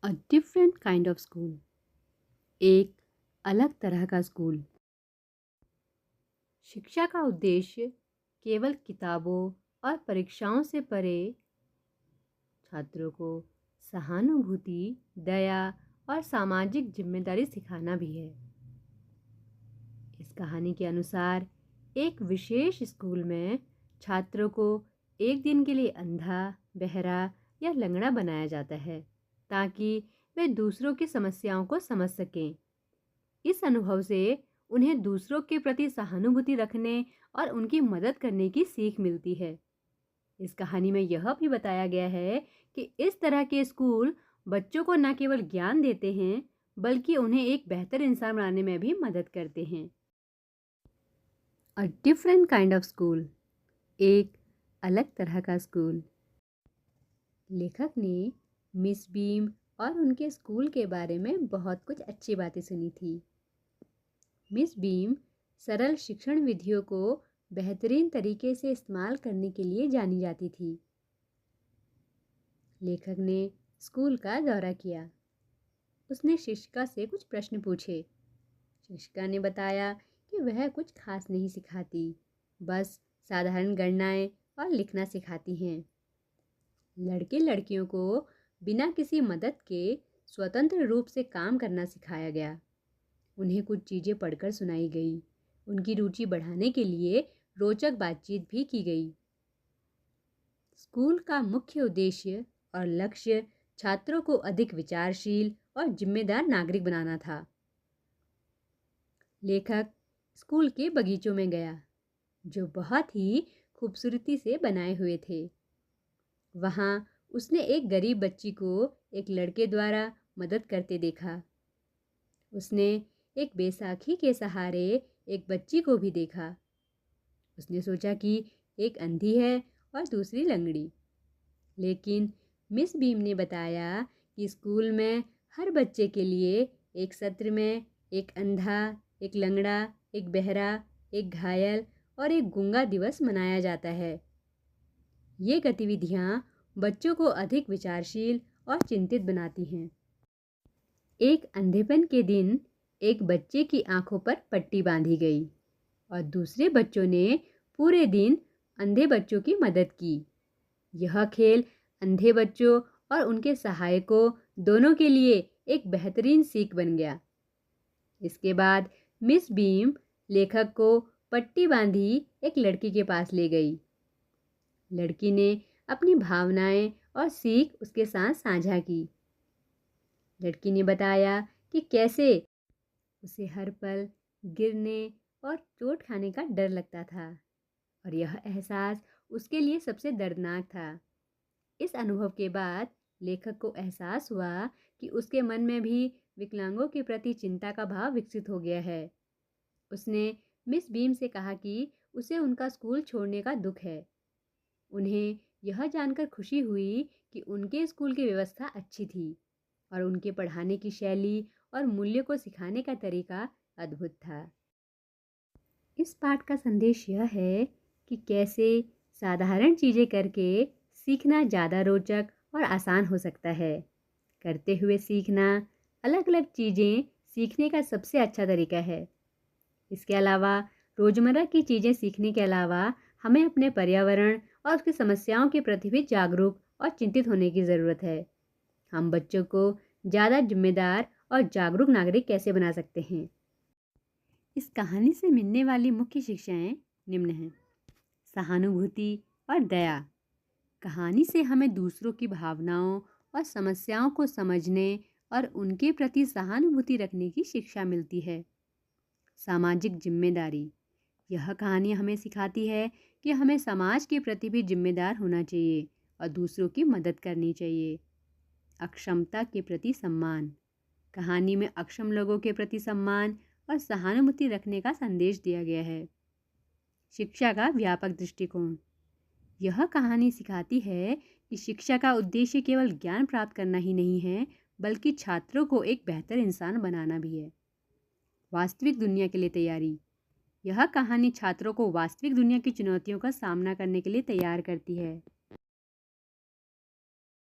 A different kind of school. एक अलग तरह का स्कूल। शिक्षा का उद्देश्य केवल किताबों और परीक्षाओं से परे छात्रों को सहानुभूति, दया और सामाजिक जिम्मेदारी सिखाना भी है। इस कहानी के अनुसार एक विशेष स्कूल में छात्रों को एक दिन के लिए अंधा, बहरा या लंगड़ा बनाया जाता है ताकि वे दूसरों की समस्याओं को समझ सकें। इस अनुभव से उन्हें दूसरों के प्रति सहानुभूति रखने और उनकी मदद करने की सीख मिलती है। इस कहानी में यह भी बताया गया है कि इस तरह के स्कूल बच्चों को न केवल ज्ञान देते हैं बल्कि उन्हें एक बेहतर इंसान बनाने में भी मदद करते हैं। A different kind of school. एक अलग तरह का स्कूल। लेखक ने मिस बीम और उनके स्कूल के बारे में बहुत कुछ अच्छी बातें सुनी थी। मिस बीम सरल शिक्षण विधियों को बेहतरीन तरीके से इस्तेमाल करने के लिए जानी जाती थी। लेखक ने स्कूल का दौरा किया। उसने शिक्षिका से कुछ प्रश्न पूछे। शिक्षिका ने बताया कि वह कुछ खास नहीं सिखाती, बस साधारण गणनाएं और लिखना सिखाती हैं। लड़के लड़कियों को बिना किसी मदद के स्वतंत्र रूप से काम करना सिखाया गया। उन्हें कुछ चीज़ें पढ़कर सुनाई गई। उनकी रुचि बढ़ाने के लिए रोचक बातचीत भी की गई। स्कूल का मुख्य उद्देश्य और लक्ष्य छात्रों को अधिक विचारशील और जिम्मेदार नागरिक बनाना था। लेखक स्कूल के बगीचों में गया, जो बहुत ही खूबसूरती से बनाए हुए थे। वहाँ उसने एक गरीब बच्ची को एक लड़के द्वारा मदद करते देखा। उसने एक बैसाखी के सहारे एक बच्ची को भी देखा। उसने सोचा कि एक अंधी है और दूसरी लंगड़ी। लेकिन मिस बीम ने बताया कि स्कूल में हर बच्चे के लिए एक सत्र में एक अंधा, एक लंगड़ा, एक बहरा, एक घायल और एक गूंगा दिवस मनाया जाता है। ये गतिविधियाँ बच्चों को अधिक विचारशील और चिंतित बनाती हैं। एक अंधेपन के दिन एक बच्चे की आंखों पर पट्टी बांधी गई और दूसरे बच्चों ने पूरे दिन अंधे बच्चों की मदद की। यह खेल अंधे बच्चों और उनके सहायकों दोनों के लिए एक बेहतरीन सीख बन गया। इसके बाद मिस बीम लेखक को पट्टी बांधी एक लड़की के पास ले गई। लड़की ने अपनी भावनाएं और सीख उसके साथ साझा की। लड़की ने बताया कि कैसे उसे हर पल गिरने और चोट खाने का डर लगता था और यह एहसास उसके लिए सबसे दर्दनाक था। इस अनुभव के बाद लेखक को एहसास हुआ कि उसके मन में भी विकलांगों के प्रति चिंता का भाव विकसित हो गया है। उसने मिस बीम से कहा कि उसे उनका स्कूल छोड़ने का दुख है। उन्हें यह जानकर खुशी हुई कि उनके स्कूल की व्यवस्था अच्छी थी और उनके पढ़ाने की शैली और मूल्य को सिखाने का तरीका अद्भुत था। इस पाठ का संदेश यह है कि कैसे साधारण चीज़ें करके सीखना ज़्यादा रोचक और आसान हो सकता है। करते हुए सीखना अलग अलग चीज़ें सीखने का सबसे अच्छा तरीका है। इसके अलावा रोज़मर्रा की चीज़ें सीखने के अलावा हमें अपने पर्यावरण और उसकी समस्याओं के प्रति भी जागरूक और चिंतित होने की ज़रूरत है। हम बच्चों को ज़्यादा जिम्मेदार और जागरूक नागरिक कैसे बना सकते हैं? इस कहानी से मिलने वाली मुख्य शिक्षाएं निम्न हैं। सहानुभूति और दया। कहानी से हमें दूसरों की भावनाओं और समस्याओं को समझने और उनके प्रति सहानुभूति रखने की शिक्षा मिलती है। सामाजिक जिम्मेदारी। यह कहानी हमें सिखाती है कि हमें समाज के प्रति भी जिम्मेदार होना चाहिए और दूसरों की मदद करनी चाहिए। अक्षमता के प्रति सम्मान। कहानी में अक्षम लोगों के प्रति सम्मान और सहानुभूति रखने का संदेश दिया गया है। शिक्षा का व्यापक दृष्टिकोण। यह कहानी सिखाती है कि शिक्षा का उद्देश्य केवल ज्ञान प्राप्त करना ही नहीं है, बल्कि छात्रों को एक बेहतर इंसान बनाना भी है। वास्तविक दुनिया के लिए तैयारी। यह कहानी छात्रों को वास्तविक दुनिया की चुनौतियों का सामना करने के लिए तैयार करती है।